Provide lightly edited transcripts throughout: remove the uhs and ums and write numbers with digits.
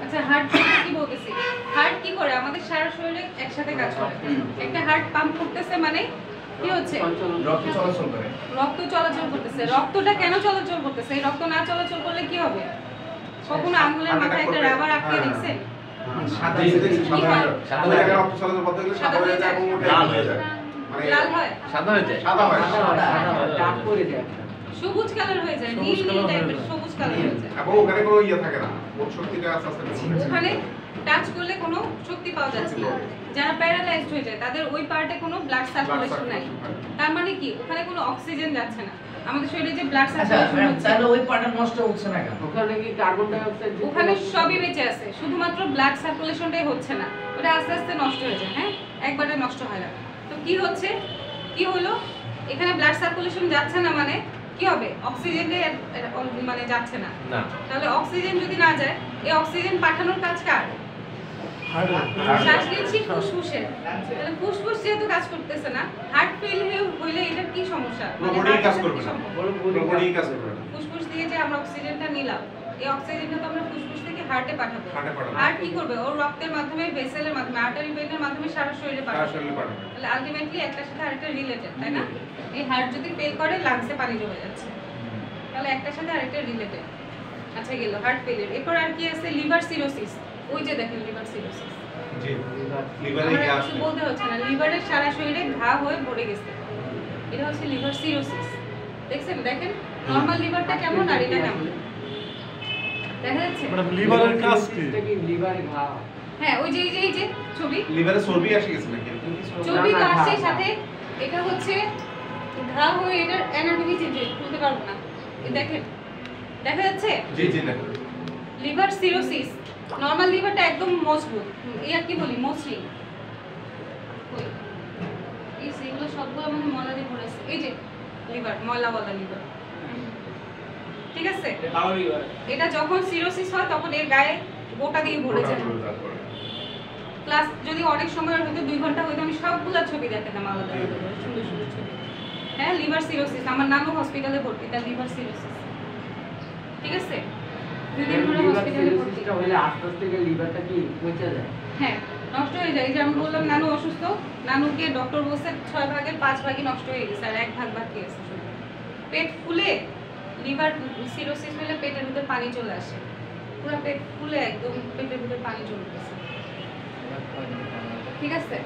আচ্ছা হার্ট কি বলতেছি, হার্ট কি করে আমাদের সারা শরীরে একসাথে কাজ করে। একটা হার্ট পাম্প করতেছে মানে কি হচ্ছে, রক্ত চলাচল করে, রক্ত চলাচল করতেছে। রক্তটা কেন চলাচল করতেছে? এই রক্ত না চলাচল করলে কি হবে? কখনো আঙ্গুলের মাথায় একটা রাবার আটকে দেখছেন? সাদা রক্ত চলাচল করতে গেলে সাদা হয়ে যায় এবং লাল হয়ে যায়, মানে লাল হয়, সাদা হয়ে যায়, সাদা হয়, দাগ পড়ে যায়, সবুজ কালার হয়ে যায়, নীল নীল টাইপের সবুজ কালার হয়ে যায়। এবং ওখানে কোনো ইয়ে থাকে না, মোট শক্তিটা আস্তে আস্তে ওখানে টাচ করলে কোনো শক্তি পাওয়া যাচ্ছে না। যারা প্যারালাইজড হয়ে যায় তাদের ওই পার্টে কোনো ব্লাড সার্কুলেশন নাই। তার মানে কি ওখানে কোনো অক্সিজেন যাচ্ছে না। আমাদের শরীরে যে ব্লাড সার্কুলেশন হচ্ছে তাহলে ওই পার্টটা নষ্ট হচ্ছে না কেন? ওখানে কি কার্বন ডাই অক্সাইড, ওখানে সবই বেঁচে আছে, শুধুমাত্র ব্লাড সার্কুলেশনটাই হচ্ছে না। ওটা আস্তে আস্তে নষ্ট হয়ে যায়। হ্যাঁ, একবারে নষ্ট হয় না। তো কি হচ্ছে, কি হলো, এখানে ব্লাড সার্কুলেশন যাচ্ছে না মানে কি হবে, অক্সিজেনে মানে যাচ্ছে না। তাহলে অক্সিজেন যদি না যায়, এই অক্সিজেন পাঠানোর কাজ কার? শ্বাস নিচ্ছি ফুসফুসের। তাহলে ফুসফুস যেহেতু কাজ করতেছে না, হার্ট ফেল হইলে এটার কি সমস্যা? পুরোপুরি কাজ করবে না, পুরোপুরি কাজ করবে না। ফুসফুস দিয়ে যে আমরা অক্সিজেনটা নিলাম, এই অক্সিজেনটা তো আমরা ফুসফুস থেকে হার্টে পাঠাবো। পাঠাবো। হার্ট কি করবে? ওর রক্তের মাধ্যমে, ভেসেলের মাধ্যমে, আর্টারি ভেনের মাধ্যমে সারা শরীরে পাঠাবে। তাহলে আলটিমেটলি একটার সাথে আরেকটা রিলেটেড, তাই না? এই হার্ট যদি ফেল করে লাংসে পানি জমে যাচ্ছে, তাহলে একটার সাথে আরেকটা রিলেটেড। আচ্ছা গেল হার্ট ফেলিয়ার। এরপর আর কি আছে? Liver cirrhosis. ওই যে দেখেন লিভার সিরোসিস, জি লিভারে গ্যাস বলতে হচ্ছে না, লিভারের সারা শরীরে ঘা হয়ে ভরে গেছে, এটা হচ্ছে লিভার সিরোসিস। দেখছেন? দেখেন নরমাল লিভারটা কেমন আর এটা কেমন দেখা যাচ্ছে। মানে লিভারের কাজ কি? লিভারে ঘা, হ্যাঁ ওই যে এই যে ছবি, লিভারে চর্বি আসে গেছে নাকি? চর্বি তো আসছে সাথে, এটা হচ্ছে ঘা হয়ে, এটার অ্যানাটমি চেঞ্জ খুলতে পারবো না। এই দেখেন দেখা যাচ্ছে, জি জি দেখেন লিভার সিরোসিস। নরমাল লিভারটা একদম মজবুত, এই আর কি বলি মসৃণ। এই সেগুলো সবগুলো মানে ময়লা দিয়ে ভরে আছে। এই যে লিভার, ময়লাওয়ালা লিভার, ঠিক আছে? এটা যখন সিরোসিস হয় তখন এর গায়ে গোটা দিয়ে ভরে যায়। প্লাস যদি অনেক সময় হয়তো 2 ঘন্টা হয়তো আমি সবগুলা ছবি দেখাতাম আলাদা আলাদা করে, সুন্দর সুন্দর ছবি। হ্যাঁ লিভার সিরোসিস, আমার নানু হসপিটালে ভর্তি, তার লিভার সিরোসিস, ঠিক আছে? 2 দিন ধরে হসপিটালে ভর্তি। হলে আস্তে আস্তে লিভারটা কি পচে যায়, হ্যাঁ নষ্ট হয়ে যায়। এই যে আমি বললাম নানু অসুস্থ, নানুকে ডক্টর বলছে 6 ভাগের 5 ভাগই নষ্ট হয়ে গেছে, আর 1 ভাগ বাকি আছে। পেট ফুলে, লিভার সিরোসিস হলে পেটের ভিতর পানি চলে আসে, পুরো পেট ফুলে একদম পেটের ভিতর পানি চলে গেছে, ঠিক আছে?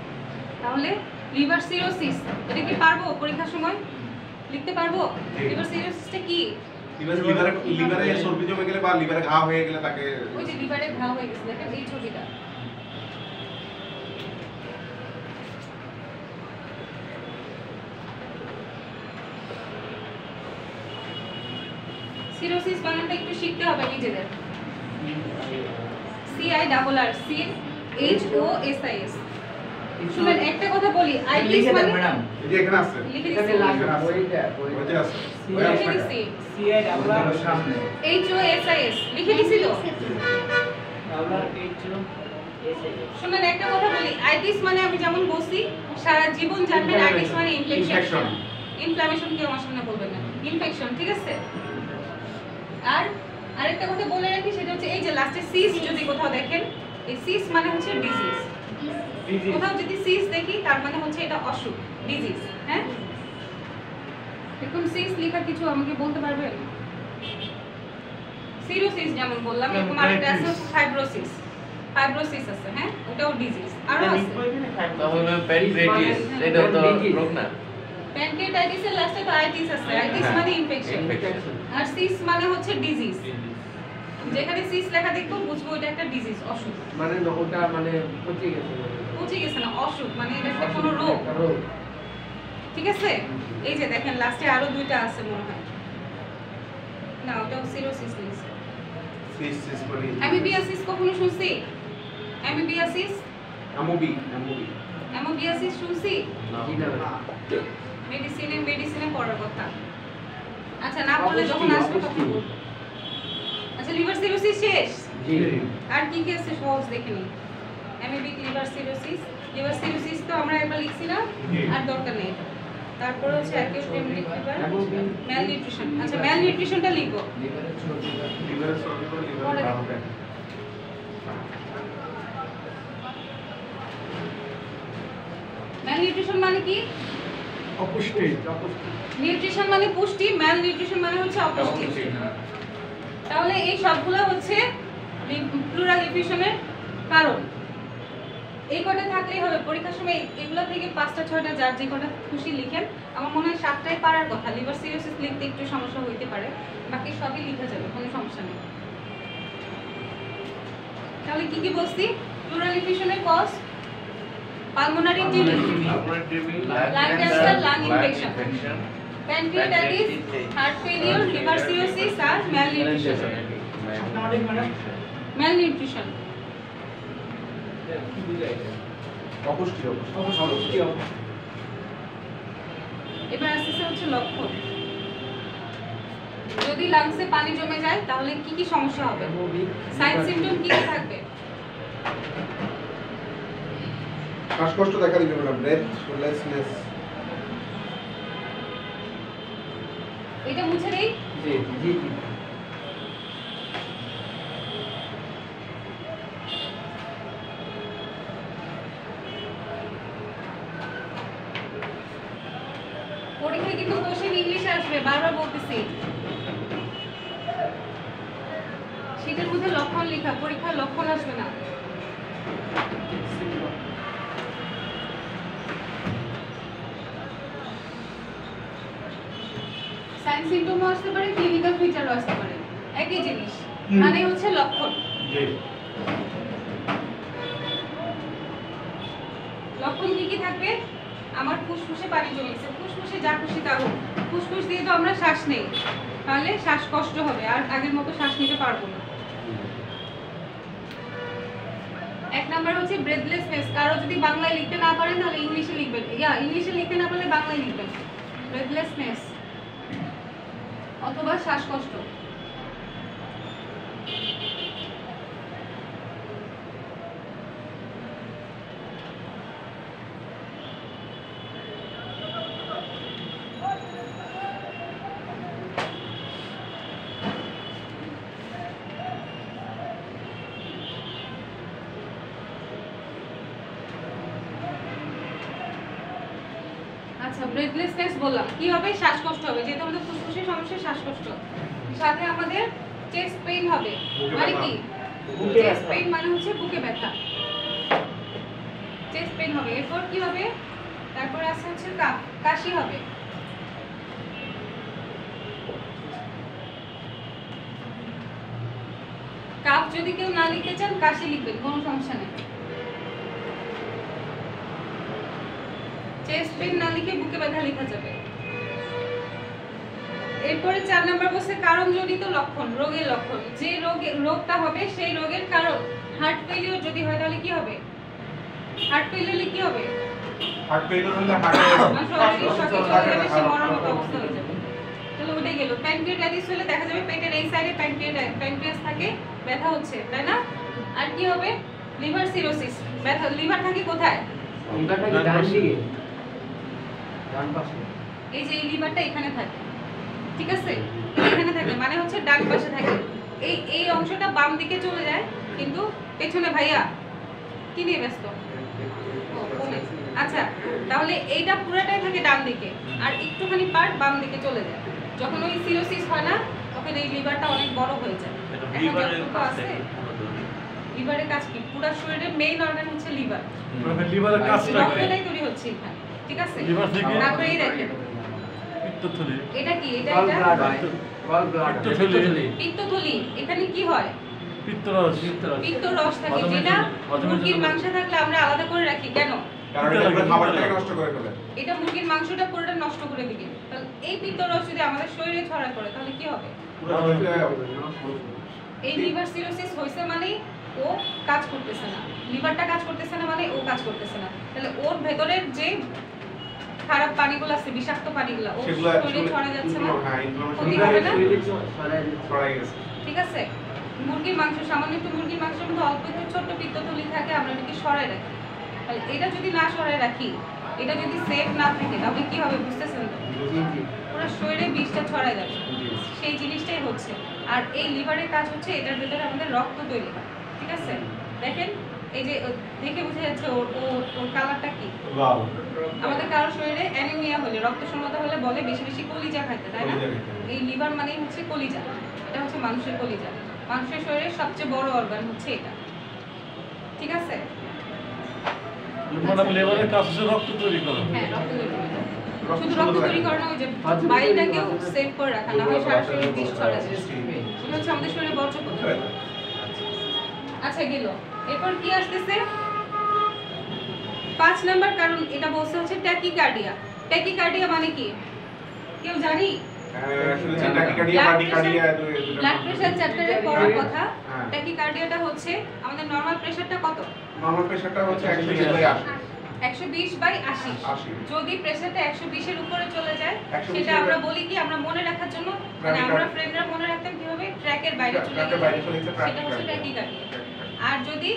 তাহলে লিভার সিরোসিস এটা কি পারবো পরীক্ষার সময় লিখতে পারবো? লিভার সিরোসিসটা কি? লিভারে চর্বি জমে গেলে বা লিভারে ঘা হয়ে গেলে তাকে, ওই যে লিভারে ঘা হয়ে গেছে, দেখেন এই ছবিটা। সিরোসিস বানানটা একটু শিখতে হবে নিজেদের। CIRRCHOSIS। শুনেন একটা কথা বলি, আইটিস মানে ম্যাডাম এই যে এখানে আছে, লিখে এখানে দিচ্ছি, লাগবে বইটা, ওইটা আছে লিখে দিচ্ছি CIRRCHOSIS সামনে HOSIS লিখে দিছি তো। শুনেন একটা কথা বলি, আইটিস মানে আমি যেমন বলছি সারা জীবন জানবেন, আইটিস মানে ইনফেকশন। ইনফ্লামেশন কেউ আমার সামনে বলবেন না, ইনফেকশন, ঠিক আছে? আর আরেকটা কথা বলে রাখি, সেটা হচ্ছে এই যে লাস্টে সিস যদি কোথাও দেখেন, এই সিস মানে হচ্ছে ডিজিজ। কোথাও যদি সিস দেখি তার মানে হচ্ছে এটা অসুখ, ডিজিজ। হ্যাঁ এরকম সিস লেখা কিছু আমাকে বলতে পারবেন? সিরোসিস যেমন বললাম, এরকম আরেকটা আছে হচ্ছে ফাইব্রোসিস। ফাইব্রোসিস আছে, হ্যাঁ ওটাও ডিজিজ। আরো আছে তাহলে প্যানক্রিয়াটিস, এটা তো রোগ না? প্যানক্রিয়াটাইটিসের লাস্টে তো আইটিস আছে, আইটিস মানে ইনফেকশন, আর সিস মানে হচ্ছে ডিজিজ। যেখানে সিস লেখা দেখবো বুঝবো এটা একটা ডিজিজ, অসুখ। মানে ওটা মানে পচে গেছে, পচে গেছে না, অসুখ মানে এটা একটা কোনো রোগ, ঠিক আছে? এই যে দেখেন লাস্টে আরো 2টা আছে মনে হয়, না ওটাও সিরোসিস লিখছে। সিস মানে অ্যামিবিয়াসিস কখনো শুনছি? অ্যামিবিয়াসিস, অ্যামিবিয়াসিস শুনছি? মেডিসিনে পড়ার কথা। আচ্ছা না পড়লে যখন আসবে তখন বলবো। আচ্ছা লিভার সিরোসিস শেষ? জি। আর কি কি আছে সহজ দেখে নিই। Amoebic liver cirrhosis, liver cirrhosis তো আমরা একবার লিখছি না, আর দরকার নেই। তারপর হচ্ছে অ্যাকিউট হেমোরেজিক ফিভার, হেমোগ্লোবিন ম্যাল নিউট্রিশন। আচ্ছা ম্যাল নিউট্রিশনটা লিখো। লিভারের চর্বি লিভারের চর্বি বা লিভারের কারণে ম্যাল নিউট্রিশন মানে কি? অপুষ্টি। নিউট্রিশন মানে পুষ্টি, ম্যাল নিউট্রিশন মানে হচ্ছে অপুষ্টি। তাহলে এই সবগুলো হচ্ছে প্লুরাল লিফিউশনের কারণ। এই কটা থাকলেই হবে পরীক্ষার সময়। এগুলো থেকে 5টা 6টা যার যে কটা খুশি লিখেন। আমার মনে হয় 7টাই পারার কথা। লিভার সিরোসিস লিখতে একটু সমস্যা হইতে পারে, বাকি সবই লেখা যাবে, কোনো সমস্যা নেই। তাহলে কি কি বলছি? প্লুরাল লিফিউশনের cause pulmonary tumour, lung cancer, lung infection, pancreatitis, heart failure, liver cirrhosis আর malnutrition. Malnutrition. অপুষ্টি। এবার আসছে হচ্ছে লক্ষণ। যদি লাংসে পানি জমে যায় তাহলে কি কি সমস্যা হবে? সাইন সিম্পটম কি কি থাকবে? শ্বাসকষ্ট দেখা দিবে ম্যাডাম, ব্রেথলেসনেস। এটা মুছে দেই। জি জি জি। পরীক্ষায় কিন্তু কোশ্চেন ইংলিশে আসবে, বারবার বলতেছি। শীটের মধ্যে লক্ষণ লেখা, পরীক্ষার লক্ষণ আসবে না। সাইন সিম্পটমও আসতে পারে, ক্লিনিক্যাল ফিচারও আসতে পারে, একই জিনিস, মানে হচ্ছে লক্ষণ। জি। লক্ষণ কি কি থাকবে? আমার ফুসফুসে পানি জমেছে, ফুসফুসে যা খুশি তা হোক, ফুসফুস দিয়ে তো আমরা শ্বাস নেই, তাহলে শ্বাসকষ্ট হবে, আর আগের মতো শ্বাস নিতে পারবো না। এক নাম্বার হচ্ছে ব্রেথলেসনেস। কারো যদি বাংলায় লিখতে না পারেন তাহলে ইংলিশে লিখবেন, ইংলিশে লিখতে না পারলে বাংলায় লিখবেন, ব্রেথলেসনেস অথবা শ্বাসকষ্ট। আচ্ছা ব্রেথলেসনেস বললাম, কি হবে? শ্বাসকষ্ট হবে, যেহেতু আমাদের ফুসফুসের সমস্যা, শ্বাসকষ্ট। সাথে আমাদের চেস্ট পেইন হবে, মানে কি? চেস্ট পেইন মানে হচ্ছে বুকে ব্যথা, চেস্ট পেইন হবে। এরপর কি হবে? তারপর আসছে হচ্ছে কাশি হবে। কাপ যদি কেউ না লিখতে চান কাশি লিখবেন, কোনো সমস্যা নেই। চেস্ট পেইন না লিখে বুকে ব্যথা লেখা যাবে। এরপরে 4 নাম্বার বলছে কারণ জনিত লক্ষণ, রোগের লক্ষণ। যে রোগটা হবে সেই রোগের কারণ। হার্ট ফেলিওর যদি হয় তাহলে কি হবে? হার্ট ফেলিওরে কি হবে? হার্ট ফেলিওর হলে হার্টে বেশি মরার মতো অবস্থা হয়ে যাবে। তাহলে উঠে গেল। প্যানক্রিয়াটাইটিস হলে দেখা যাবে পেটের এই সাইডে প্যানক্রিয়াস থাকে, ব্যথা হচ্ছে, তাই না? আর কি হবে? লিভার সিরোসিস, ব্যথা। লিভার থাকে কোথায়? লিভারটা ডান দিকে, ডান পাশে। এই যে এই লিভারটা এখানে থাকে, ঠিক আছে? এখানে থাকে মানে হচ্ছে ডান পাশে থাকে। এই অংশটা বাম দিকে চলে যায়, কিন্তু পেছনে ভাইয়া কি নিয়ে ব্যস্ত? আচ্ছা, তাহলে এইটা পুরোটাই থাকে ডান দিকে, আর একটুখানি পার্ট বাম দিকে চলে যায়। যখন ওই সিরোসিস হয় না, তখন এই লিভারটা অনেক বড় হয়ে যায়। এখন যতটুকু আছে, লিভারের কাজ কি? পুরো শরীরের মেইন অর্গান হচ্ছে লিভার। লিভারের কাজটা কি? রক্তটাই তৈরি হচ্ছে এখানে, ঠিক আছে? লিভার থেকে তারপরে এই দেখেন পিত্তথলি, এটা কি? এটা গল এটা ব্লাডার, পিত্তথলি, পিত্তথলি। এখানে কি হয়? পিত্তরস, পিত্তরস থাকে, যেটা মুরগির মাংস থাকলে আমরা আলাদা করে রাখি। কেন? কারণ এটা খাবারটাকে নষ্ট করে ফেলে। এটা মুরগির মাংসটা পুরোটা নষ্ট করে দিবে। তাহলে এই পিত্তরস যদি আমাদের শরীরে ছড়ায় পড়ে তাহলে কি হবে? পুরো শরীরে এই লিভার সিরোসিস হইছে মানে ও কাজ করতেছে না, লিভারটা কাজ করতেছে না মানে ও কাজ করতেছে না। তাহলে ওর ভেতরের যে খারাপ পানিগুলো আছে, বিষাক্ত পানিগুলো ও সেগুলো শরীরে ছড়া যাচ্ছে না, হ্যাঁ, ক্ষতি ইনফ্লামেশন হবে না, ছড়াই গেছে। ঠিক আছে? মুরগির মাংস, সামান্য একটু মুরগির মাংসের মধ্যে অল্প একটু ছোট্ট পিত্তথলি থাকে, আমরা এটাকে সরাই রাখি। তাহলে এটা যদি না সরাই রাখি এটা যদি সেফ না থাকে তাহলে কি হবে বুঝতেছেন তো? জি জি পুরো শরীরে বিষটা ছড়ায় যাবে, সেই জিনিসটাই হচ্ছে। আর এই লিভারের কাজ হচ্ছে এটার ভেতরে আমাদের রক্ত তৈরি হয়, ঠিক আছে? দেখেন এই যে দেখে বোঝা যাচ্ছে ওর কালারটা কি। লাল। আমাদের কারো শরীরে অ্যানিমিয়া হলে, রক্ত শূন্যতা হলে বলে বেশি বেশি কলিজা খাইতে, তাই না? কলিজা খাইতে। এই লিভার মানেই হচ্ছে কলিজা, এটা হচ্ছে মানুষের কলিজা। মানুষের শরীরের সবচেয়ে বড় অর্গান হচ্ছে এটা, ঠিক আছে? মানে লেবারের কাজ হচ্ছে রক্ত তৈরি করা। হ্যাঁ, রক্ত তৈরি করে। শুধু রক্ত তৈরি করে না, ওই যে বাইলটাকেও সেভ করে রাখা, না হয় সারা শরীরে বিষ ছড়ায় যায়। এটা হচ্ছে আমাদের শরীরে বর্জ্য পদার্থ। আচ্ছা গেল, এরপর কি আসতেছে? 5 নাম্বার কারণ এটা বলছে হচ্ছে ট্যাকিকার্ডিয়া। ট্যাকিকার্ডিয়া মানে কি কেউ জানি? আসলে ট্যাকিকার্ডিয়া বা ডিকার্ডিয়া ব্লাড প্রেশার চ্যাপ্টারে পড়ার কথা। হ্যাঁ। ট্যাকিকার্ডিয়াটা হচ্ছে আমাদের নরমাল প্রেশারটা কত? নরমাল প্রেসারটা হচ্ছে 120/80 120/80। 80 যদি প্রেশারটা 120 এর উপরে চলে যায় 120 সেটা আমরা বলি কি, আমরা মনে রাখার জন্য মানে আমরা ফ্রেন্ডরা মনে রাখতাম কিভাবে ট্র্যাকের বাইরে চলে ট্র্যাকের বাইরে চলে গেছে, গেছে সেটা হচ্ছে ট্যাকিকার্ডিয়া। আর যদি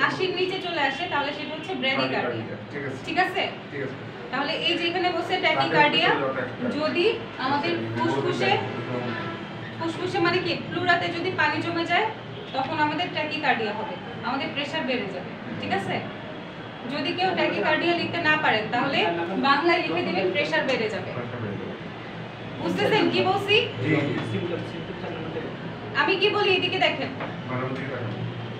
80 এর নিচে চলে আসে তাহলে সেটা হচ্ছে ব্র্যাডিকার্ডিয়া, ঠিক আছে ঠিক আছে? ঠিক আছে। তাহলে এই যে এখানে বসে ট্যাকিকার্ডিয়া, যদি আমাদের ফুসফুসে মানে কি প্লুরাতে যদি পানি জমে যায় তখন আমাদের ট্যাকিকার্ডিয়া হবে, আমাদের প্রেসার বেড়ে যাবে, ঠিক আছে? যদি কেউ ট্যাকিকার্ডিয়া লিখতে না পারেন তাহলে বাংলায় লিখে দিবেন প্রেসার বেড়ে যাবে। বুঝতেছেন কি বলছি? জি আমি কি বলি এদিকে দেখেন, মানব দিকে তাকান।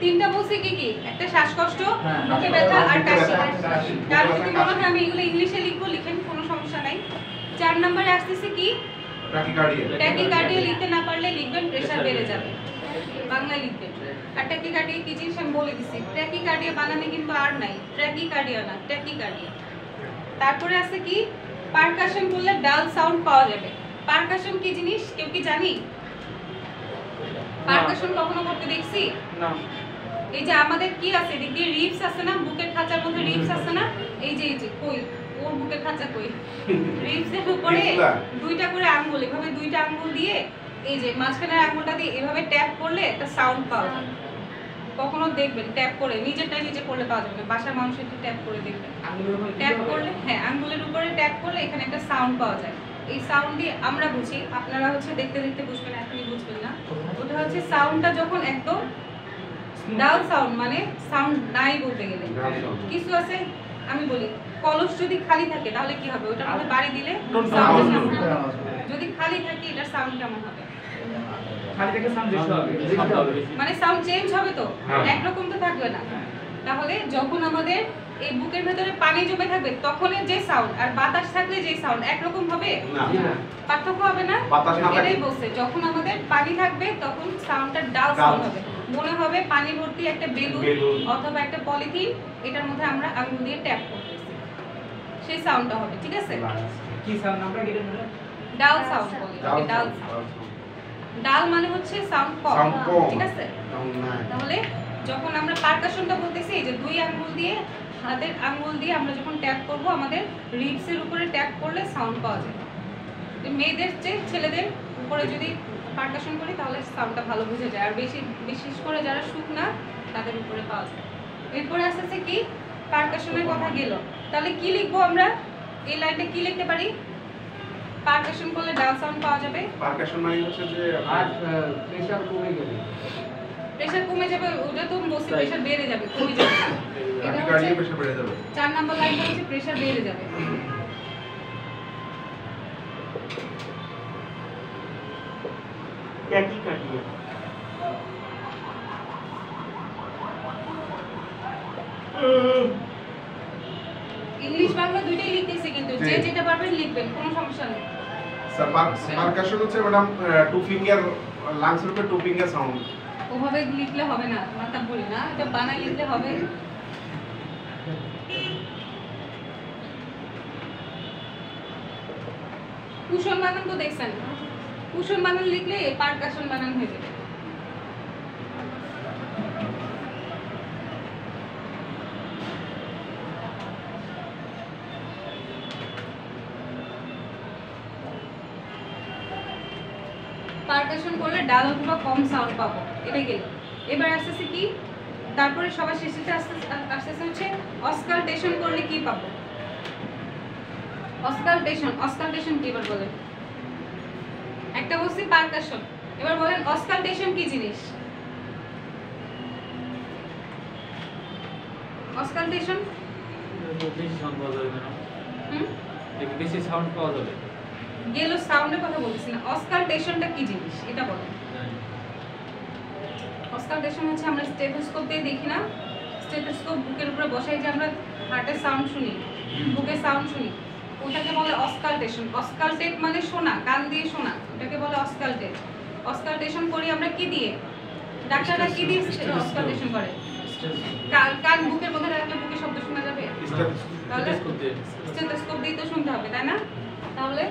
3টা বলছি কি কি? একটা শ্বাসকষ্ট, হ্যাঁ। মুখে ব্যথা আর কাশি। কাশি। কার যদি মনে হয় আমি এগুলো ইংলিশে লিখবো লিখেন, কোনো সমস্যা নাই। 4 নম্বরে আসতেছে কি? ট্যাকিকার্ডিয়া ট্যাকিকার্ডিয়া লিখতে না পারলে লিখবেন প্রেসার বেড়ে যাবে, বাংলায় লিখবেন। আর ট্যাকিকার্ডিয়া কি জিনিস আমি বলে দিছি, ট্যাকিকার্ডিয়া বানানে কিন্তু আর নাই, ট্র্যাকিকার্ডিয়া না, ট্যাকিকার্ডিয়া। তারপরে আছে কি? পারকাশন করলে ডাল সাউন্ড পাওয়া যাবে। পারকাশন কি জিনিস কেউ কি জানি? পারকাশন কখনো করতে দেখছি না এই যে আমাদের কি আছে এদিক দিয়ে রিবস আছে না, বুকের খাঁচার মধ্যে রিবস আছে না, এই যে কই ওর বুকের খাঁচা কই, রিবসের উপরে দুইটা করে আঙ্গুল, এভাবে দুইটা আঙ্গুল দিয়ে এই যে মাঝখানের আঙ্গুলটা দিয়ে এভাবে ট্যাপ করলে একটা সাউন্ড পাওয়া যায়। কখনো দেখবেন ট্যাপ করে, নিজেরটা নিজে করলে পাওয়া যাবে না, বাসার মানুষের একটু ট্যাপ করে দেখবেন। ট্যাপ করলে, হ্যাঁ আঙ্গুলের উপরে ট্যাপ করলে এখানে একটা সাউন্ড পাওয়া যায়। এই সাউন্ড দিয়ে আমরা বুঝি, আপনারা হচ্ছে দেখতে দেখতে বুঝবেন, এখনই বুঝবেন না। ওটা হচ্ছে সাউন্ডটা যখন একদম ডাল সাউন্ড, মানে সাউন্ড নাই বলতে গেলে। কিছু আছে আমি বলি, কলস যদি খালি থাকে তাহলে কি হবে? ওটার মধ্যে বাড়ি দিলে সাউন্ড হবে। যদি খালি থাকে এটার সাউন্ড কেমন হবে? খালি থেকে সাউন্ড বেশি হবে মানে সাউন্ড চেঞ্জ হবে তো, হ্যাঁ। একরকম তো থাকবে না। তাহলে যখন আমাদের এই বুকের ভেতরে পানি জমে থাকবে তখনের যে সাউন্ড আর বাতাস থাকলে যে সাউন্ড একরকম হবে? না পার্থক্য হবে না? বাতাস না থাকলে- এটাই বলছে, যখন আমাদের পানি থাকবে তখন সাউন্ডটা ডাল সাউন্ড হবে। মনে হবে পানি ভর্তি একটা বেলুন বেলুন। অথবা একটা পলিথিন, এটার মধ্যে আমরা আঙুল দিয়ে ট্যাপ করতেছি, সেই সাউন্ডটা হবে, ঠিক আছে? কি সাউন্ড আমরা গেলে বলে ডাল সাউন্ড বলি, ডাল সাউন্ড। ডাল মানে হচ্ছে সাউন্ড Sound কম, কম। ঠিক আছে? তাহলে যখন আমরা পারকাশনটা বলতেছি, এই যে দুই আঙ্গুল দিয়ে, হাতের আঙ্গুল দিয়ে আমরা যখন ট্যাপ করব, আমাদের রিবসের উপরে ট্যাপ করলে সাউন্ড পাওয়া যায়। যে মেয়েদের চেয়ে ছেলেদের উপরে যদি পারকাশন করি তাহলে সাউন্ডটা ভালো বোঝা যায়, আর বিশেষ করে যারা শুকনা তাদের উপরে পাওয়া যায়। এরপরে আসতেছে কি? পারকাশনের কথা গেল, তাহলে কি লিখবো আমরা? এই লাইনটা কি লিখতে পারি? পারকাশন করলে ডাল সাউন্ড পাওয়া যাবে। পারকাশন মানে হচ্ছে যে আর প্রেসার কমে গেলে প্রেসার কমে যাবে, ওটা তো বলছি প্রেসার বেড়ে যাবে, কমে যাবে না। এটা হচ্ছে ট্যাকিকার্ডিয়া প্রেসার বেড়ে যাবে। 4 নাম্বার লাইনটা হচ্ছে প্রেসার বেড়ে যাবে। ট্যাকিকার্ডিয়া ইংলিশ বাংলা দুইটাই লিখতেছি, কিন্তু যে জি। যেটা পারবেন লিখবেন, কোনো সমস্যা নেই। স্যার পারকাশন হচ্ছে ম্যাডাম টু ফিঙ্গার লাংসের উপরে টু ফিঙ্গার সাউন্ড। ওভাবে লিখলে হবে না, মাথা বলি না, এটা বানাই লিখলে হবে। কুশন বানান তো দেখছেন, কুশন বানান লিখলে পারকাশন বানান হয়ে যাবে। পারকাশন করলে ডাল অথবা কম সাউন্ড পাবো, এটা গেল। এবার আসতেছে কি? তারপরে সবার শেষেতে আসতেছে হচ্ছে অস্কালটেশন করলে কি পাবো? অসকালটেশন, অসকালটেশন কি এবার বলেন? একটা বলছি পারকাশন, এবার বলেন অসকালটেশন কি জিনিস? অসকালটেশন বেশি সাউন্ড পাওয়া যাবে না, হুম বেশি সাউন্ড পাওয়া যাবে। গেল সাউন্ডের কথা বলছি না, অসকালটেশনটা কি জিনিস এটা বলেন। অসকালটেশন হচ্ছে আমরা স্টেথোস্কোপ দিয়ে দেখি না, স্টেথোস্কোপ বুকের উপরে বসাই যে আমরা হার্টের সাউন্ড শুনি, বুকের সাউন্ড শুনি, ওটাকে বলে অসকালটেশন। অসকালটেট মানে শোনা, কান দিয়ে শোনা, ওটাকে বলে অসকালটেট। অসকালটেশন করি আমরা কি দিয়ে? ডাক্তাররা কি দিয়ে অসকালটেশন করে? কান বুকের মধ্যে রাখলে বুকে শব্দ শোনা যাবে? তাহলে স্টেথোস্কোপ দিয়ে তো শুনতে হবে, তাই না? তাহলে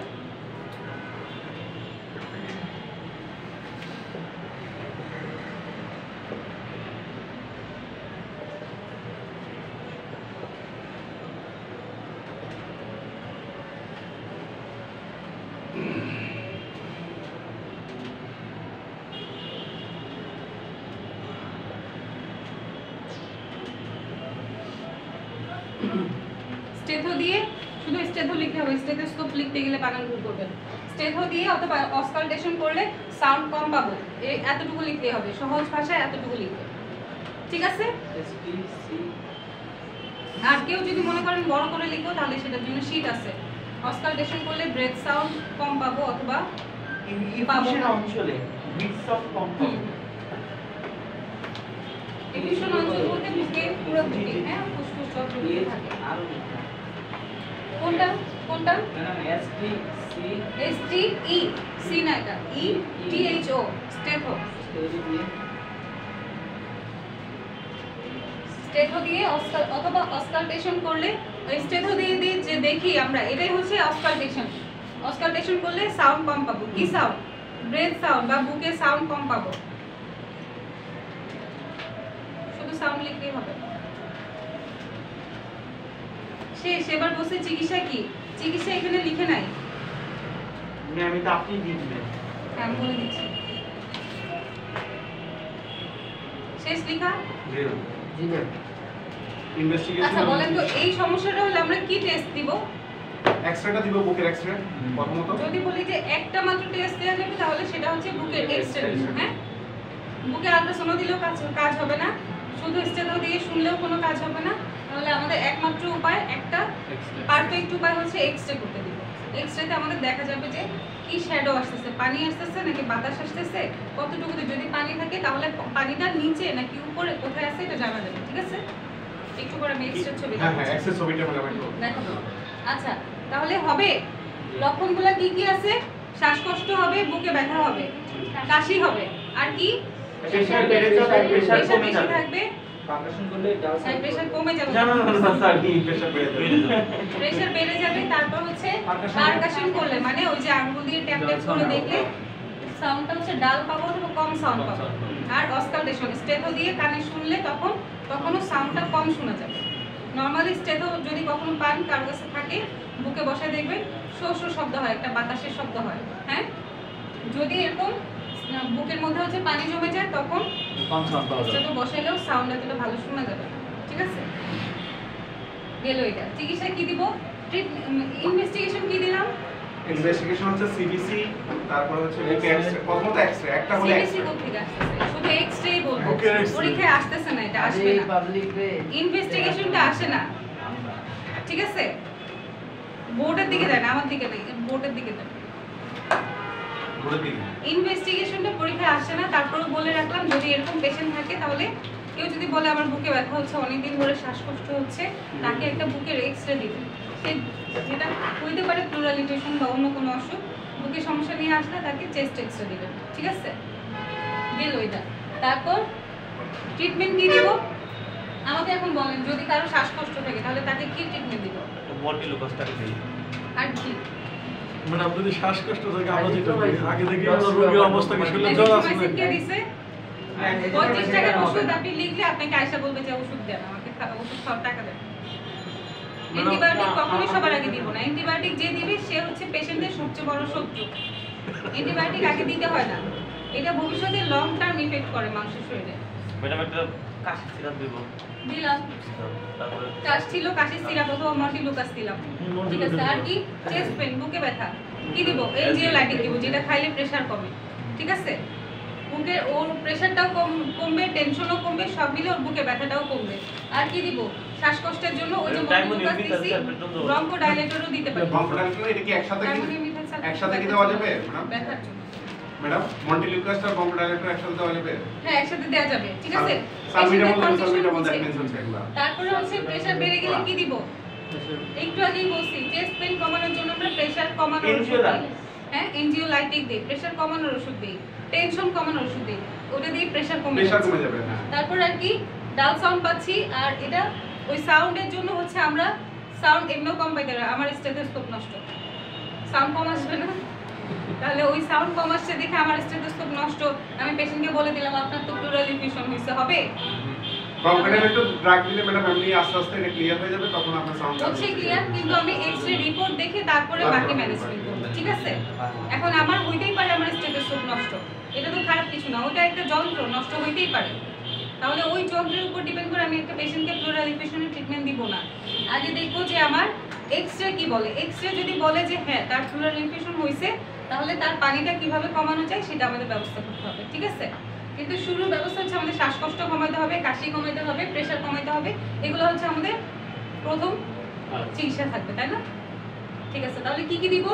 স্টেথো দিয়ে, শুধু স্টেথো লিখতে হবে, স্টেথোস্কোপ লিখতে গেলে বানান ভুল করবেন। স্টেথো দিয়ে অথবা অসকালটেশন করলে সাউন্ড কম পাবো, এই এতটুকু লিখতে হবে, সহজ ভাষায় এতটুকু লিখবে, ঠিক আছে? আর কেউ যদি মনে করেন বড় করে লিখো তাহলে সেটার জন্য শীট আছে। অসকালটেশন করলে ব্রেথ সাউন্ড কম পাবো অথবা ইফিশিয়েন্ট অঞ্চলে বিটস অফ কম পাবো। ইফিশিয়েন্ট অঞ্চল বলতে বুকে পুরো বুকে, হ্যাঁ ফুসফুস সব বুকে থাকে। কোনটা কোনটা? S T C S T E, C না, এটা E T H O, stetho. Stetho দিয়ে অথবা অসকালটেশন করলে, ওই স্টেথো দিয়ে যে দেখি আমরা, এটাই হচ্ছে অসকালটেশন। অসকালটেশন করলে সাউন্ড কম পাবো, কি সাউন্ড? ব্রেথ সাউন্ড বা বুকের সাউন্ড কম পাবো। শুধু সাউন্ড লিখলেই হবে। এবার বলছে চিকিৎসা কি? চিকিৎসা এখানে লিখে নাই, আমি তো আপনি দিবেন। আমি বলে দিচ্ছি। শেষ লেখা? জি ম্যাম। ইনভেস্টিগেশন। আচ্ছা বলেন তো এই সমস্যাটা হলে আমরা কি টেস্ট দিব? এক্সরেটা দিব, বুকের এক্সরে প্রথমত। যদি বলি যে একটা মাত্র টেস্ট দেওয়া যাবে তাহলে সেটা হচ্ছে বুকের এক্সরে, হ্যাঁ? বুকে আল্ট্রাসাউন্ড দিলেও কাজ হবে না, শুধু স্টেথো দিয়ে শুনলেও কোনো কাজ হবে না, তাহলে আমাদের একমাত্র উপায়, একটা পারফেক্ট উপায় হচ্ছে এক্সরে করতে দিব। এক্সরেতে আমাদের দেখা যাবে যে কি শ্যাডো আসতেছে, পানি আসতেছে নাকি বাতাস আসতেছে, কতটুকুতে, যদি পানি থাকে তাহলে পানিটা নিচে নাকি উপরে কোথায় আছে এটা জানা যাবে, ঠিক আছে? একটু পরে আমি এক্সরে ছবি হ্যাঁ দেখাচ্ছি। এক্সরে ছবিটা বলে আমি দেখো তো। আচ্ছা তাহলে হবে, লক্ষণগুলো কি কি আছে? শ্বাসকষ্ট হবে, বুকে ব্যথা হবে, কাশি হবে, আর কি? প্রেসার বেড়ে যাবে, প্রেসার প্রেসার কমে বেশি যাবে। থাকবে, পারকাশন করলে ডাউন সাইড প্রেসার কমে যাবে, না সরি প্রেসার বেড়ে যাবে। প্রেসার বেড়ে যাবে। তারপর হচ্ছে পারকাশন করলে, মানে ওই যে আঙ্গুল দিয়ে ট্যাপ ট্যাপ করে দেখলে সাউন্ডটা হচ্ছে ডাল পাবো অথবা কম সাউন্ড পাবো। আর অসকালটেশন, স্টেথো দিয়ে কানে শুনলে তখনও সাউন্ডটা কম শোনা যাবে। নর্মালি স্টেথো যদি কখনো পান কারো কাছে থাকে, বুকে বসায় দেখবেন শো শো শব্দ হয়, একটা বাতাসের শব্দ হয়, হ্যাঁ? যদি এরকম বুকের মধ্যে হচ্ছে পানি জমে যায় তখন কম সাউন্ড পাওয়া যাবে। স্টেথো বসাইলেও সাউন্ড এতটা ভালো শোনা যাবে না, ঠিক আছে? গেল এটা। চিকিৎসা কি দিব? ইনভেস্টিগেশন কি দিলাম? ইনভেস্টিগেশন হচ্ছে সিবিসি, তারপর হচ্ছে বুকের এক্সরে, প্রথমত এক্সরে, একটা হলো সিবিসি এক্সরে। কোথা থেকে আসতেছে? শুধু এক্স-রেই বলবো, বুকের X-ray। পরীক্ষায় আসতেছে না, এটা আসবে না। পাবলিক রে ইনভেস্টিগেশনটা আসে না, ঠিক আছে? বোর্ডের দিকে দেন, আমার দিকে নেই, বোর্ডের দিকে দেন। ঘুরে দিকে। ইনভেস্টিগেশনটা পরীক্ষায় আসে না, তারপরেও বলে রাখলাম যদি এরকম পেশেন্ট থাকে তাহলে কেউ যদি বলে আমার বুকে ব্যথা হচ্ছে, অনেকদিন ধরে শ্বাসকষ্ট হচ্ছে, তাকে একটা বুকের এক্স-রে দিবেন। সে যেটা হইতে পারে প্লুরাল ইনফেকশন বা অন্য কোনো অসুখ, বুকের সমস্যা নিয়ে আসলে তাকে চেস্ট এক্স-রে দিবেন, ঠিক আছে? গেল ওইটা। তারপর ট্রিটমেন্ট কি দিব? আমাকে এখন বলেন, যদি কারো শ্বাসকষ্ট থাকে তাহলে তাকে কি ট্রিটমেন্ট দিব? মর্টিলোকাসটাকে দিই। আর কি? ম্যাডাম যদি শ্বাসকষ্ট থাকে আমরা যেটা করি, আগে থেকে আমরা রোগীর অবস্থাকে শুনলে জ্বর আসবে এজিথ্রোমাইসিন কে দিছে? 35 টাকার ওষুধ আপনি লিখলে আপনাকে আয়সা বলবে যে ওষুধ দেন, আমাকে ওষুধ সব টাকা দেন। অ্যান্টিবায়োটিক কখনোই সবার আগে দিব না। অ্যান্টিবায়োটিক যে দিবে সে হচ্ছে পেশেন্টের সবচেয়ে বড় শত্রু। অ্যান্টিবায়োটিক আগে দিতে হয় না, এটা ভবিষ্যতে লং টার্ম ইফেক্ট করে মানুষের শরীরে। ম্যাডাম একটা কাশি সিরাপ দিব দিলাম। তারপরে কাশ ছিল, কাশির সিরাপ অথবা মন্টিলুকাস দিলাম। ঠিক আছে, আর কি? চেস্ট পেন, বুকে ব্যথা কি দিব? এনজিওলাইটিক দিব, যেটা খাইলে প্রেসার কমে। ঠিক আছে, বুকের ওর প্রেসারটাও কমবে, টেনশনও কমবে, সব মিলে ওর বুকে ব্যথাটাও কমবে। আর কি দিব? শ্বাসকষ্টের জন্য ওই যে মন্টিলুকাস দিছি, ব্রঙ্কোডাইলেটরও দিতে পারি। বম্পোডাইলেটর এটা কি একসাথে কি কার্বনিক মিথাইল সালফেট একসাথে কি দেওয়া যাবে ম্যাডাম? ব্যথার জন্য। ম্যাডাম মন্টিলিউকাস আর বম্পোডাইলেটর একসাথে দেওয়া যাবে? হ্যাঁ, একসাথে দেওয়া যাবে। ঠিক আছে, সালভিটামল patient-এর সালভিটামল condition দ্যাট বুঝে। মেনশনস এগুলা। তারপরে হচ্ছে প্রেসার বেড়ে গেলে কি দিব? একটু আগেই বলছি, চেস্ট পেন কমানোর জন্য আমরা প্রেসার কমানোর ওষুধ দিই। হ্যাঁ, এনজিওলাইটিক দিই, প্রেসার কমানোর ওষুধ দিই, টেনশন কমানোর ওষুধ দিই, ওটা দিয়ে প্রেসার কমে প্রেসার যাচ্ছে। কমে যাবে। হ্যাঁ, তারপর আর কি ডাল সাউন্ড পাচ্ছি, আর এটা ওই সাউন্ডের জন্য হচ্ছে আমরা সাউন্ড এমনিও কম পাইতে পারি। আমার স্টেথোস্কোপ নষ্ট, সাউন্ড কম আসবে না, তাহলে ওই সাউন্ড কম আসছে দেখে আমার স্টেথোস্কোপ নষ্ট, আমি পেশেন্টকে বলে দিলাম আপনার তো প্লুরাল ইনফিউশন হইছে, হবে? বম্পোডাইলেটর ড্রাগ দিলে ম্যাডাম এমনি আস্তে আস্তে এটা ক্লিয়ার হয়ে যাবে, তখন আপনার সাউন্ড হচ্ছে ক্লিয়ার, কিন্তু আমি এক্স-রে রিপোর্ট দেখে তারপরে বাকি ম্যানেজমেন্ট করব। ঠিক আছে, এখন আমার হইতেই পারে আমার স্টেথোস্কোপ নষ্ট, এটা তো খারাপ কিছু না, ওটা একটা যন্ত্র, নষ্ট হইতেই পারে। তাহলে ওই যন্ত্রের উপর ডিপেন্ড করে আমি একটা পেশেন্টকে প্লুরাল ইনফিউশনের ট্রিটমেন্ট দিব না। আগে দেখবো যে আমার এক্স-রে কি বলে। এক্স-রে যদি বলে যে হ্যাঁ তার প্লুরাল ইনফিউশন হইছে, তাহলে তার পানিটা কিভাবে কমানো যায় সেটা আমাদের ব্যবস্থা করতে হবে। ঠিক আছে, কিন্তু শুরুর ব্যবস্থা হচ্ছে আমাদের শ্বাসকষ্ট কমাতে হবে, কাশি কমাতে হবে, প্রেসার কমাতে হবে, এগুলো হচ্ছে আমাদের প্রথম চিকিৎসা থাকবে, তাই না? ঠিক আছে, তাহলে কি কি দিব?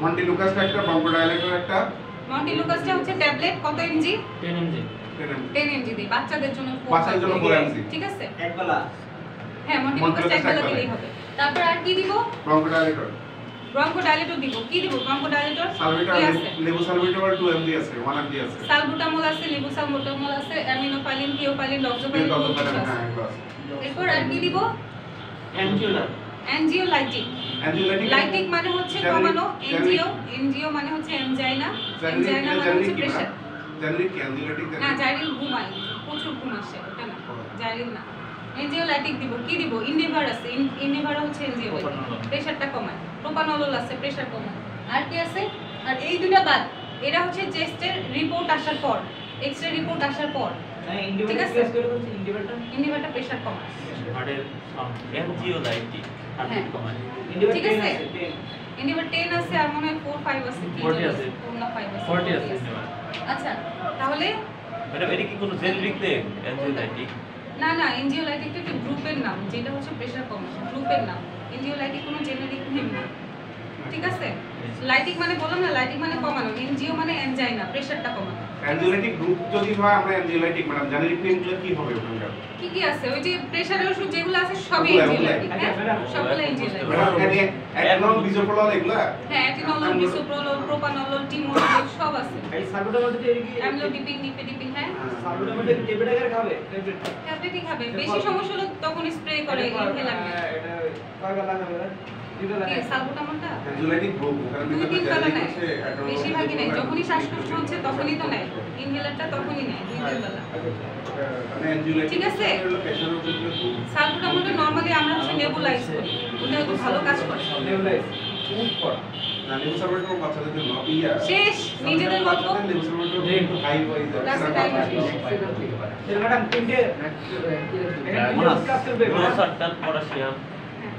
মন্টিলিউকাসটা একটা, বম্পোডাইলেটর একটা, মন্টিলুকাসটা হচ্ছে ট্যাবলেট, কত এমজি? 10 mg 10 এমজি দিই, বাচ্চাদের জন্য 4 বাচ্চাদের জন্য 4 mg। ঠিক আছে, একবেলা হ্যাঁ মন্টিলুকাসটা একবেলা দিলেই হবে। তারপর আর কি দিব? বম্পোডাইলেটর, ব্রঙ্কোডাইলেটর দিব। কি দিব? ব্রঙ্কোডাইলেটর সালভিটার, কি আছে? লেবু সালভিটার 2 mg আছে, 1 mg আছে। সালবুটামল আছে, লিবুসালবুটামল আছে, অ্যামিনোফাইলিন, থিওফাইলিন, লক্সোফাইলিন, কত বহুত কিছু পারেন? আছে। হ্যাঁ, বাস। এরপর আর কি দিব? অ্যাঞ্জুলার অ্যাঞ্জিওলাইটিক। অ্যাঞ্জিওলাইটিক লাইটিক মানে হচ্ছে কমানো, এনজিও, এনজিও মানে হচ্ছে এনজাইনা, এনজাইনা মানে হচ্ছে প্রেসার। জেনারিক অ্যাঞ্জিওলাইটিক না, জাইরিল ঘুমাই, প্রচুর ঘুম আসে, ওটা না, জাইরিল না। এনজিওলাইটিক দিব। কি দিব? ইন্ডিভার আছে, ইন্ডিভার হচ্ছে এনজিওলাইটিক, প্রেসারটা কমায়। প্রোপানল আছে, প্রেসার কমায়। আর কি আছে? আর এই দুটো বাদ, এরা হচ্ছে চেস্টের রিপোর্ট আসার পর, এক্স-রে রিপোর্ট আসার পর। হ্যাঁ ঠিক ইন্ডিভিজুয়াল আছে। কেস করে বলছি ইন্ডিভিজুয়ালটা ইন্ডিভারটা প্রেসার কমায়। হার্টের সাউন্ড এনজিওলাইটিক হ্যাঁ। কমায়। ইন্ডিভিজুয়াল ঠিক 10 আছে। আছে 10 ইন্ডিভার 10 আছে, আর মনে হয় 4 5 আছে, কি 40 জানি, আছে। 4 না 5 আছে, 40 আছে। আচ্ছা, তাহলে ম্যাডাম এটা কি কোনো জেনেরিক নেম এনজিওলাইটিক? না না, এনজিওলাইটিকটা একটা গ্রুপের নাম, যেটা হচ্ছে প্রেসার কমানো, গ্রুপের নাম। এনজিওলাইটিক কোনো জেনারিক নেম না। ঠিক আছে, লাইটিক মানে বললাম না, লাইটিক মানে কমানো, এনজিও মানে এনজাইনা, প্রেসারটা কমানো। অ্যাঞ্জিওলাইটিক গ্রুপ যদি হয় আমরা অ্যাঞ্জিওলাইটিক ম্যাডাম, জেনারিক নেমগুলো কি হবে ওখানকার? কি কি আছে? ওই যে প্রেসারের ওষুধ যেগুলো আছে সবই ওগুলা, এনজিওলাইটিক। ওগুলা। হ্যাঁ, ম্যাডাম, সবগুলো এনজিওলাইটিক। ম্যাডাম এখানে একদম বিজোপ্রোল এগুলা? হ্যাঁ, অ্যাটিনোলল, বিসোপ্রোলল, প্রোপানল, টিমোলল সব আছে। এই সার্কুটার মধ্যে এর কি অ্যামলোডিপিন, নিপেডিপিন, হ্যাঁ সার্কুটার মধ্যে ট্যাবলেট আকারে খাবে ট্যাবলেট ট্যাবলেটই খাবে। বেশি সমস্যা হলে তখন স্প্রে করে ইনহেলার। এটা কয়বার লাগাবে দিতে কি লাগে সালবুটামলটা? অ্যাঞ্জিওলাইটিক গ্রুপ ওখানে 2-3 বেলা জেনারিক নেয়, হচ্ছে একটা বেশিরভাগই নেয়। যখনই শ্বাসকষ্ট হচ্ছে তখনই তো নেয়, ইনহেলারটা তখনই নেয়, 2-3 বেলা। মানে অ্যাঞ্জিওলাইটিক ঠিক আছে। প্রেসারের উপরে গ্রুপ। সালবুটামলটা নরমালি আমরা হচ্ছে নেবুলাইজ করি, ওটা খুব ভালো কাজ করে। লেভেলাইজ খুব করা না লেবু সালভিটার বাচ্চাদের জন্য ইয়া শেষ, নিজেদের গল্প। লেবু সালভিটার একটু হাই হয়ে যায়। That's the time. তাহলে ম্যাডাম তিনটে কাজ করবে গ্লোসারটান, পটাশিয়াম। হ্যাঁ,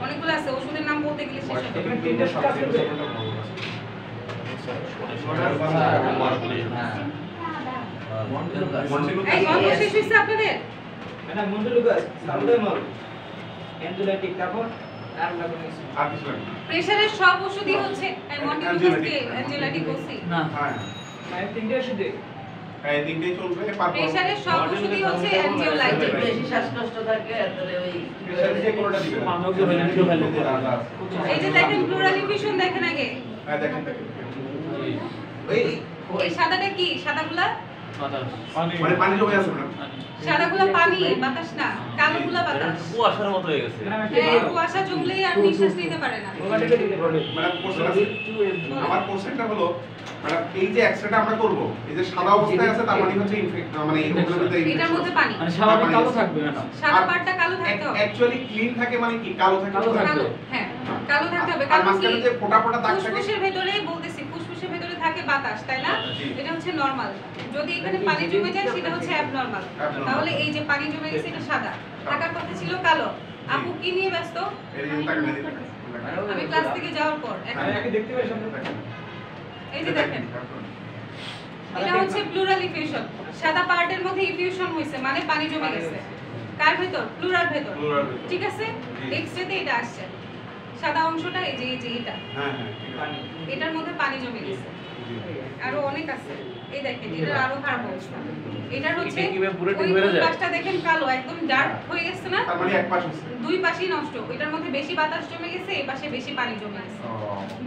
অনেকগুলো আছে, ওষুধের নাম বলতে গেলে শেষ হবে। এখানে তিনটে কাজ করবে এই গল্প শেষ হয়েছে আপনাদের? ম্যাডাম মন্ডলুকাস সালুডামল অ্যাঞ্জোলাইটিক তারপর আর লাগবে আর কিছু লাগবে না। প্রেসারের সব ওষুধই হচ্ছে মন্টিলুকাসকে অ্যাঞ্জেলাটিক বলছি। না হ্যাঁ মানে তিনটে ওষুধে এই দিনটাই চলবে প্রেসারের সব ওষুধই হচ্ছে অ্যাঞ্জিওলাইটিক। বেশি শ্বাসকষ্ট থাকে তাহলে ওই প্রেসার যে কোনটা দিবেন মানবকে হইলেন কি হইলেন এই যে দেখেন প্লুরাল ইনফিউশন দেখেন আগে। হ্যাঁ দেখেন দেখেন ওই এই সাদাটা কি? সাদাগুলা বাতাস মানে পানি জমে আছে ম্যাডাম সাদাগুলা পানি, বাতাস না। কালোগুলা বাতাস। কুয়াশার মতো হয়ে গেছে। ম্যাডাম এই কুয়াশা জমলেই আর নিঃশ্বাস নিতে পারে না। মোবাইলটা দিতে পারবে ম্যাডাম কোশ্চেন আছে আমার কোশ্চেনটা হলো ম্যাডাম এই যে এক্সরেটা আমরা করব এই যে সাদা অবস্থায় আছে তার মানে হচ্ছে মানে ওগুলোর মধ্যে এটার মধ্যে পানি। মানে স্বাভাবিক কালো থাকবে না সাদা পাটটা কালো থাকতে হবে। অ্যাকচুয়ালি ক্লিন থাকে মানে কি কালো থাকে কালো থাকে। কালো, হ্যাঁ কালো থাকতে হবে। আর কারণ কি মাঝখানে যে ফোঁটা ফোঁটা দাগ থাকে ফুসফুসের ভেতরেই বলতেছি, ফুসফুসের ভেতরে থাকে বাতাস, তাই না? জি। এটা হচ্ছে নরমাল। যদি এখানে পানি জমে যায় সেটা হচ্ছে অ্যাবনরমাল। Abnormal। তাহলে এই যে পানি জমে গেছে এটা সাদা, থাকার কথা ছিল কালো। আপু কি নিয়ে ব্যস্ত? এই যে তাকান, এই যে তাকান। আমি ক্লাস থেকে যাওয়ার পর এখন দেখতে পাই সামনে এই যে দেখেন, এটা হচ্ছে প্লুরাল ইফিউশন। সাদা পার্টের মধ্যে ইফিউশন হইছে মানে পানি জমে গেছে। কার ভেতর? প্লুরাল ভেতর। Plural ভেতর। ঠিক আছে? জি। টেক্সটেতে এটা আসছে। সাদা অংশটা এই যে এটা। হ্যাঁ হ্যাঁ ঠিক আছে। এটার মধ্যে পানি জমে গেছে। জি। আরো অনেক আছে। এই দেখেন, এটার আরো খারাপ অবস্থা। এটার হচ্ছে এটা কিভাবে পুরোটা ওই বেরো যায়? পাশটা দেখেন কালো, একদম ডার্ক হয়ে গেছে না? তার মানে এক পাশ হচ্ছে। দুই পাশেই নষ্ট। এটার মধ্যে বেশি বাতাস জমে গেছে, এই পাশে বেশি পানি জমে গেছে। ও,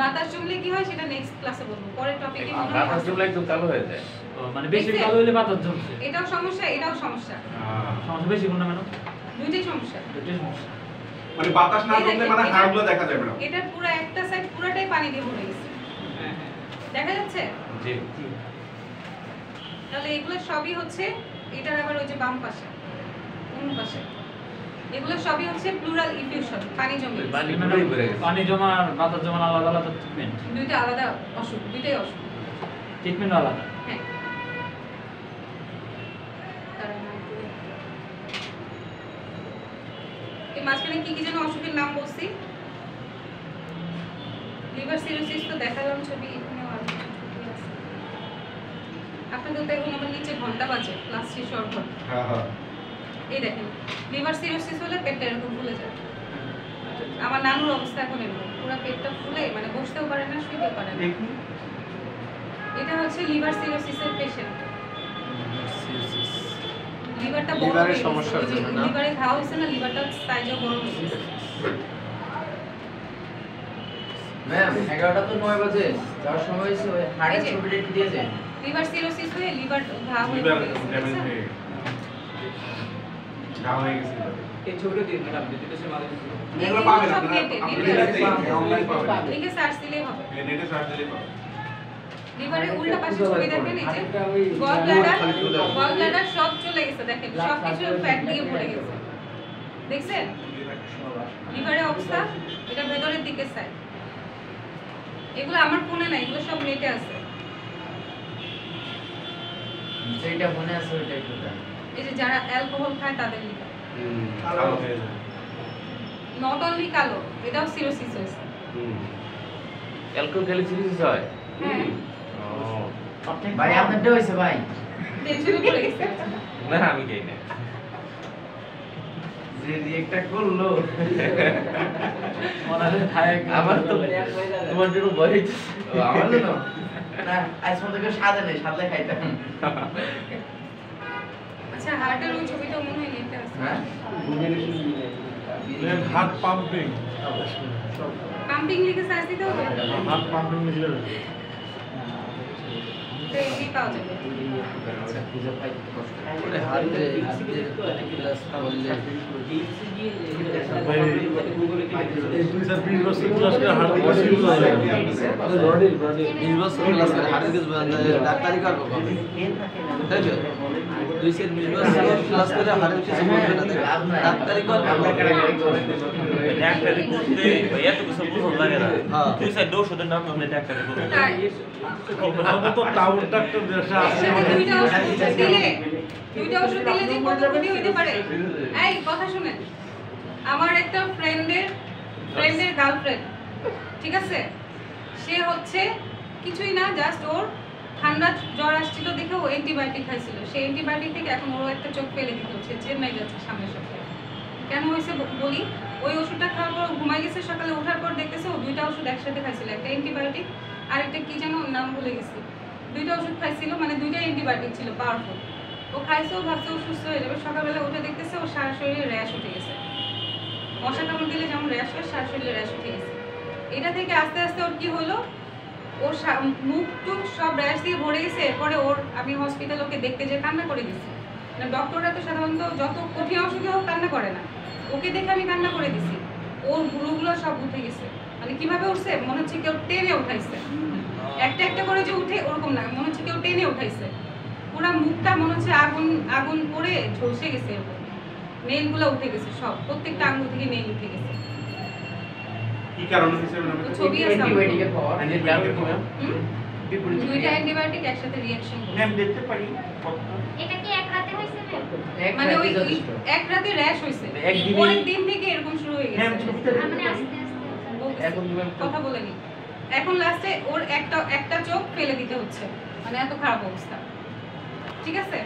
বাতাস জমলে কি হয় সেটা নেক্সট ক্লাসে বলবো। পরের টপিকে বাতাস জমলে একদম কালো হয়ে যায়। ও, মানে বেশি কালো হলে বাতাস জমছে। এটাও সমস্যা, এটাও সমস্যা। সমস্যা বেশি কোন না ম্যাডাম? দুইটাই সমস্যা। দুটোই সমস্যা। মানে বাতাস না জমলে মানে হাড়গুলো দেখা যাবে না। এটার পুরো একটা সাইড পুরোটাই পানি দিয়ে ভরে গেছে। দেখা যাচ্ছে? জি। তাহলে এগুলো সবই হচ্ছে, এটার আবার ওই যে বাম পাশে, অন্য পাশে, এগুলো সবই হচ্ছে প্লুরাল ইফিউশন, পানি জমে গেছে। পানি পুরোই বেড়ে গেছে। পানি জমা আর বাতাস জমা আলাদা আলাদা ট্রিটমেন্ট। দুইটা আলাদা অসুখ, দুইটাই অসুখ। ট্রিটমেন্ট আলাদা। হ্যাঁ। এই মাঝখানে কি কি যেন অসুখের নাম বলছি? লিভার সিরোসিস তো দেখালাম ছবি, এখানে আর কিছু ছবি আছে। আপনাদের তো এখন আবার নিচে ঘন্টা বাজে, ক্লাস শেষ হওয়ার পর। হ্যাঁ হ্যাঁ। এই দেখেন, লিভার সিরোসিস হলে পেটটা এরকম ফুলে যায়। আমার নানুর অবস্থা এখন এরকম, পুরো পেটটা ফুলে মানে বসতেও পারে না, শুইতেও পারে না। এটা হচ্ছে লিভার সিরোসিসের পেশেন্ট। লিভারটা বড় লিভারের হয়ে গেছে, সমস্যা ওই যে হয়েছে না? লিভারে ঘা হয়েছে না, লিভারটা সাইজও বড় হয়ে গেছে। ম্যাম 11টা তো 9 বাজে যাওয়ার সময় হয়েছে, ওই হার্টের এই যে। ছবিটা একটু দিয়ে দেন। লিভার সিরোসিস হয়ে লিভার ঘা হয়ে লিভার গেছে, ড্যামেজ বুঝছেন? হয়ে গেছে। ঘা হয়ে গেছে liver এ। এই ছবিটা দিন ম্যাডাম, যদি কিছু মাঝে এগুলো পাবেন সব আপনারা, নেটে, আপনারা নেটে নেটে অনলাইন পাবেন। লিখে সার্চ দিলেই হবে। এই নেটে সার্চ দিলেই পাবেন। লিভারের উল্টা পাশে ছবি দেখেন, এই যে গল ব্লাডার সব চলে গেছে, দেখেন সব কিছু ফ্যাট দিয়ে ভরে গেছে। দেখছেন লিভারের অবস্থা? এটা ভেতরের দিকে সাইড। এগুলো আমার ফোনে নাই, এগুলো সব নেটে আছে। যেটা মনে আছে ওইটা একটু দেন। এই যে যারা অ্যালকোহল খায় তাদের লিভার কালো হয়ে যায়। নট অনলি কালো, এটাও সিরোসিস হয়েছে। অ্যালকোহল খেলে সিরিয়াস হয়। হ্যাঁ, ও, ভাই আপনারটা হইছে ভাই। টেনশনে পড়ে গেছে। না আমি খাই না। যে রিয়েক্টটা করলো মনে হয় খায় আমার তো তোমার জন্য ভয় হইতেছে। ও, আমার জন্য না, আজ পর্যন্ত কেউ সাদে নেই, সাদলে খাইতাম। আচ্ছা, হার্টের ওই ছবিটা মনে হয় নেটে আছে। হ্যাঁ হার্ট পাম্পিং পাম্পিং লিখে সার্চ দিতে হবে, হার্ট পাম্পিং লিখলে তো এমনি পাওয়া যাবে। ওরে হাতে ক্লাসটা বললে ভাই এই 2020 বছর ক্লাস করে হার্ট পসিবল হয়। বডি 20 বছর ক্লাস করে হার্টের কিছু ডাক্তারি করবো কবে? তাই তো 2020 বছর ক্লাস করে হার্টের কিছু বলবে না, ডাক্তারি করবো ডাক্তারি করতে এত কিছু বুঝন লাগে না। হ্যাঁ। তুই স্যার ওষুধের নাম আমরা ডাক্তারি করবো। তাই আমরা তো টাউন ডাক্তার দেশে আছে। দুইটা ওষুধ দিলে যে কত ক্ষতি হইতে পারে। এই কথা শুনেন, আমার একটা ফ্রেন্ডের গার্লফ্রেন্ড, ঠিক আছে, সে হচ্ছে কিছুই না, জাস্ট ওর ঠান্ডা জ্বর আসছিল দেখে ও অ্যান্টিবায়োটিক খাইছিল। সেই অ্যান্টিবায়োটিক থেকে এখন ওর একটা চোখ ফেলে দিতে হচ্ছে, চেন্নাই যাচ্ছে সামনের সপ্তাহে। কেন হয়েছে বলি, ওই ওষুধটা খাওয়ার পর ঘুমাই গেছে, সকালে ওঠার পর দেখতেছে ও দুইটা ওষুধ একসাথে খাইছিল, একটা অ্যান্টিবায়োটিক আর একটা কি যেন নাম ভুলে গেছি। দুইটা ওষুধ খাইছিল, মানে দুইটা অ্যান্টিবায়োটিক ছিল পাওয়ারফুল। ও খাইছে, ও ভাবছে ও সুস্থ হয়ে যাবে, সকালবেলা উঠে দেখতেছে ও সারা শরীরে র্যাশ উঠে গেছে। মশা কামড় দিলে যেমন র্যাশ হয়, সারা শরীরে র্যাশ উঠে গেছে। এটা থেকে আস্তে আস্তে ওর কি হলো, ওর মুখ টুক সব র্যাশ দিয়ে ভরে গেছে। এরপরে আমি হসপিটাল ওকে দেখতে যেয়ে কান্না করে দিছি। ডক্টররা তো সাধারণত যত কঠিন অসুখে হোক কান্না করে না, ওকে দেখে আমি কান্না করে দিছি। ওর ভুরুগুলো সব উঠে গেছে, মানে কিভাবে উঠছে মনে হচ্ছে কেউ টেনে উঠাইছে, একটা একটা করে যে উঠে ওরকম না, মনে হচ্ছে কেউ টেনে উঠাইছে। পুরা মুখটা মনে হচ্ছে আগুন আগুন করে ঝলসে গেছে, এরকম নেইলগুলো উঠে গেছে, সব প্রত্যেকটা আঙ্গুল থেকে নেইল উঠে গেছে। কি কারণে হয়েছে ম্যাডাম? তো ছবি আছে আমার। অ্যান্টিবায়োটিকের পাওয়ার আন্টির ব্লাড কি ম্যাম? হুম? বিপরীত দুইটা অ্যান্টিবায়োটিক একসাথে রিঅ্যাকশন করে ম্যাম দেখতে পারি এটা কি এক রাতে হয়েছে ম্যাম? এক মানে ওই রাতে ওই যথেষ্ট। এক রাতে র্যাশ হইছে এক দিনে- পরের দিন থেকে এরকম শুরু হয়ে ম্যাম গেছে ছবিটা মানে আস্তে আস্তে বলতেছি, এখন ম্যাম কথা বলে নি এখন লাস্টে ওর একটা চোখ ফেলে দিতে হচ্ছে মানে এত খারাপ অবস্থা ঠিক আছে